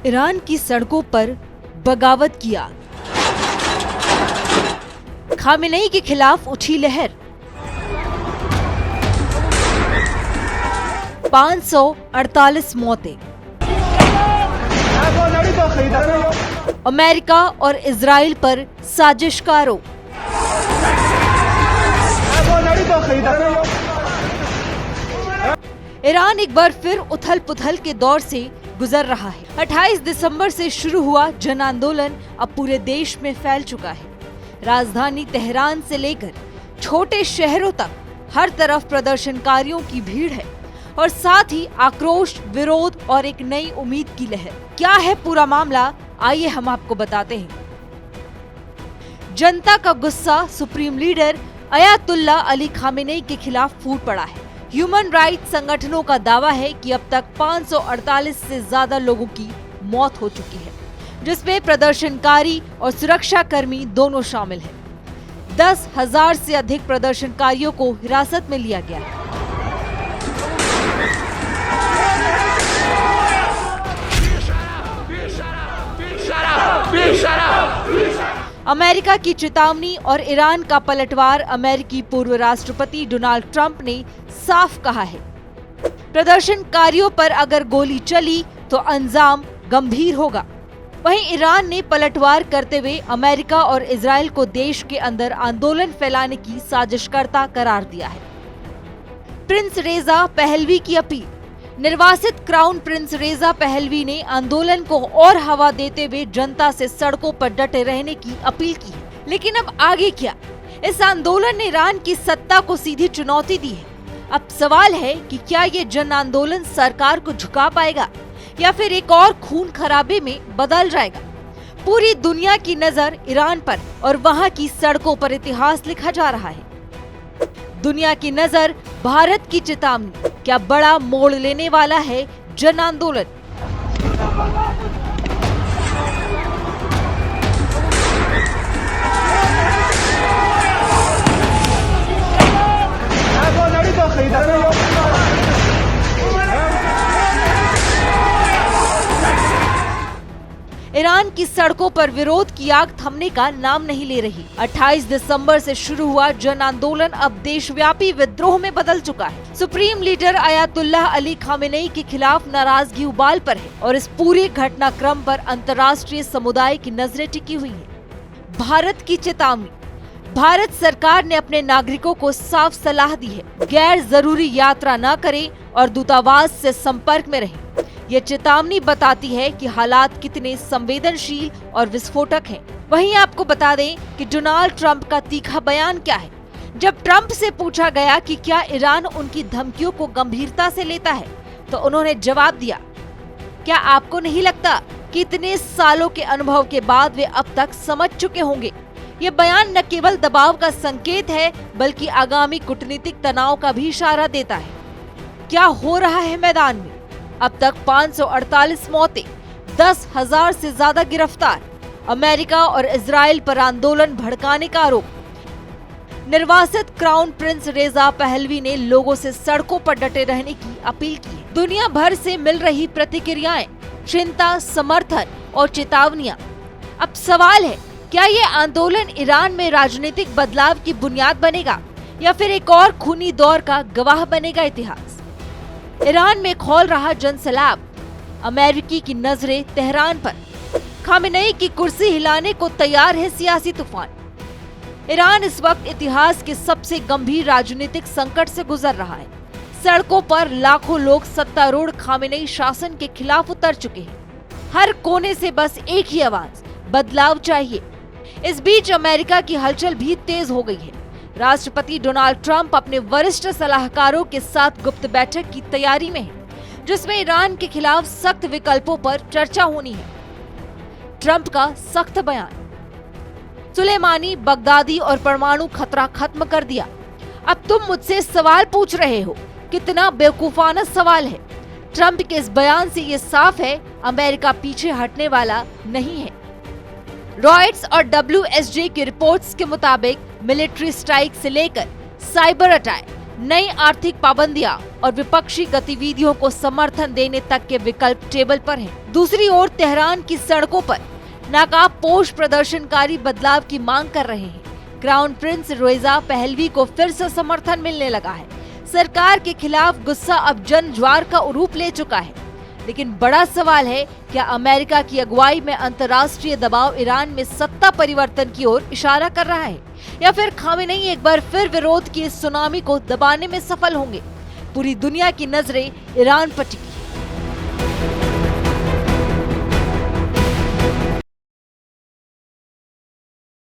Iran की सड़कों पर बगावत की आग, खामेनेई के खिलाफ उठी लहर, 548 मौतें। अमेरिका और इजराइल पर साजिश का आरोप। ईरान एक बार फिर उथल पुथल के दौर से गुजर रहा है। 28 दिसंबर से शुरू हुआ जन आंदोलन अब पूरे देश में फैल चुका है। राजधानी तेहरान से लेकर छोटे शहरों तक हर तरफ प्रदर्शनकारियों की भीड़ है और साथ ही आक्रोश, विरोध और एक नई उम्मीद की लहर। क्या है पूरा मामला, आइए हम आपको बताते हैं। जनता का गुस्सा supreme leader Ayatollah Ali Khamenei के खिलाफ फूट पड़ा है। ह्यूमन राइट्स संगठनों का दावा है कि अब तक 548 से ज्यादा लोगों की मौत हो चुकी है, जिसमें प्रदर्शनकारी और सुरक्षा कर्मी दोनों शामिल हैं। 10,000 से अधिक प्रदर्शनकारियों को हिरासत में लिया गया है। अमेरिका की चेतावनी और ईरान का पलटवार। अमेरिकी पूर्व राष्ट्रपति डोनाल्ड ट्रंप ने साफ कहा है, प्रदर्शनकारियों पर अगर गोली चली तो अंजाम गंभीर होगा। वहीं ईरान ने पलटवार करते हुए अमेरिका और इजराइल को देश के अंदर आंदोलन फैलाने की साजिशकर्ता करार दिया है। प्रिंस रेजा पहलवी की अपील। निर्वासित क्राउन प्रिंस रेजा पहलवी ने आंदोलन को और हवा देते हुए जनता से सड़कों पर डटे रहने की अपील की है। लेकिन अब आगे क्या? इस आंदोलन ने ईरान की सत्ता को सीधी चुनौती दी है। अब सवाल है कि क्या ये जन आंदोलन सरकार को झुका पाएगा या फिर एक और खून खराबे में बदल जाएगा। पूरी दुनिया की नजर ईरान पर और वहां की सड़कों पर इतिहास लिखा जा रहा है। दुनिया की नजर, भारत की चेतावनी। क्या बड़ा मोड़ लेने वाला है जन आंदोलन? ईरान की सड़कों पर विरोध की आग थमने का नाम नहीं ले रही। 28 दिसंबर से शुरू हुआ जन आंदोलन अब देशव्यापी विद्रोह में बदल चुका है। Supreme leader Ayatollah Ali Khamenei के खिलाफ नाराजगी उबाल पर है और इस पूरे घटनाक्रम पर अंतर्राष्ट्रीय समुदाय की नजरें टिकी हुई हैं। भारत की चेतावनी। भारत सरकार ने अपने नागरिकों को साफ सलाह दी है, गैर जरूरी यात्रा न करें और दूतावास से संपर्क में रहें। ये चेतावनी बताती है कि हालात कितने संवेदनशील और विस्फोटक हैं। वहीं आपको बता दें कि डोनाल्ड ट्रंप का तीखा बयान क्या है। जब ट्रंप से पूछा गया कि क्या ईरान उनकी धमकियों को गंभीरता से लेता है, तो उन्होंने जवाब दिया, क्या आपको नहीं लगता कि इतने सालों के अनुभव के बाद वे अब तक समझ चुके होंगे? ये बयान न केवल दबाव का संकेत है, बल्कि आगामी कूटनीतिक तनाव का भी इशारा देता है। क्या हो रहा है मैदान में? अब तक 548 मौतें, 10,000 से ज्यादा गिरफ्तार। अमेरिका और इजराइल पर आंदोलन भड़काने का आरोप। निर्वासित क्राउन प्रिंस रेजा पहलवी ने लोगों से सड़कों पर डटे रहने की अपील की है। दुनिया भर से मिल रही प्रतिक्रियाएं, चिंता, समर्थन और चेतावनियां। अब सवाल है, क्या ये आंदोलन ईरान में राजनीतिक बदलाव की बुनियाद बनेगा या फिर एक और खूनी दौर का गवाह बनेगा इतिहास? ईरान में खौल रहा जनसैलाब। अमेरिकी की नजरें तेहरान पर। खामेनेई की कुर्सी हिलाने को तैयार है सियासी तूफान। ईरान इस वक्त इतिहास के सबसे गंभीर राजनीतिक संकट से गुजर रहा है। सड़कों पर लाखों लोग सत्तारूढ़ खामेनेई शासन के खिलाफ उतर चुके हैं। हर कोने से बस एक ही आवाज, बदलाव चाहिए। इस बीच अमेरिका की हलचल भी तेज हो गई है। राष्ट्रपति डोनाल्ड ट्रंप अपने वरिष्ठ सलाहकारों के साथ गुप्त बैठक की तैयारी में है, जिसमें ईरान के खिलाफ सख्त विकल्पों पर चर्चा होनी है। ट्रंप का सख्त बयान। सुलेमानी, बगदादी और परमाणु खतरा खत्म कर दिया। अब तुम मुझसे सवाल पूछ रहे हो, कितना बेवकूफाना सवाल है। ट्रंप के इस बयान से ये साफ है, अमेरिका पीछे हटने वाला नहीं है। रॉयटर्स और WSJ की रिपोर्ट्स के मुताबिक मिलिट्री स्ट्राइक से लेकर साइबर अटैक, नई आर्थिक पाबंदियां और विपक्षी गतिविधियों को समर्थन देने तक के विकल्प टेबल पर हैं। दूसरी ओर तेहरान की सड़कों पर नकाबपोश प्रदर्शनकारी बदलाव की मांग कर रहे हैं। क्राउन प्रिंस रेजा पहलवी को फिर से समर्थन मिलने लगा है। सरकार के खिलाफ गुस्सा अब जन ज्वार का रूप ले चुका है। लेकिन बड़ा सवाल है, क्या अमेरिका की अगुवाई में अंतर्राष्ट्रीय दबाव ईरान में सत्ता परिवर्तन की ओर इशारा कर रहा है, या फिर खामेनेई एक बार फिर विरोध की इस सुनामी को दबाने में सफल होंगे? पूरी दुनिया की नजरें ईरान पर टिकी।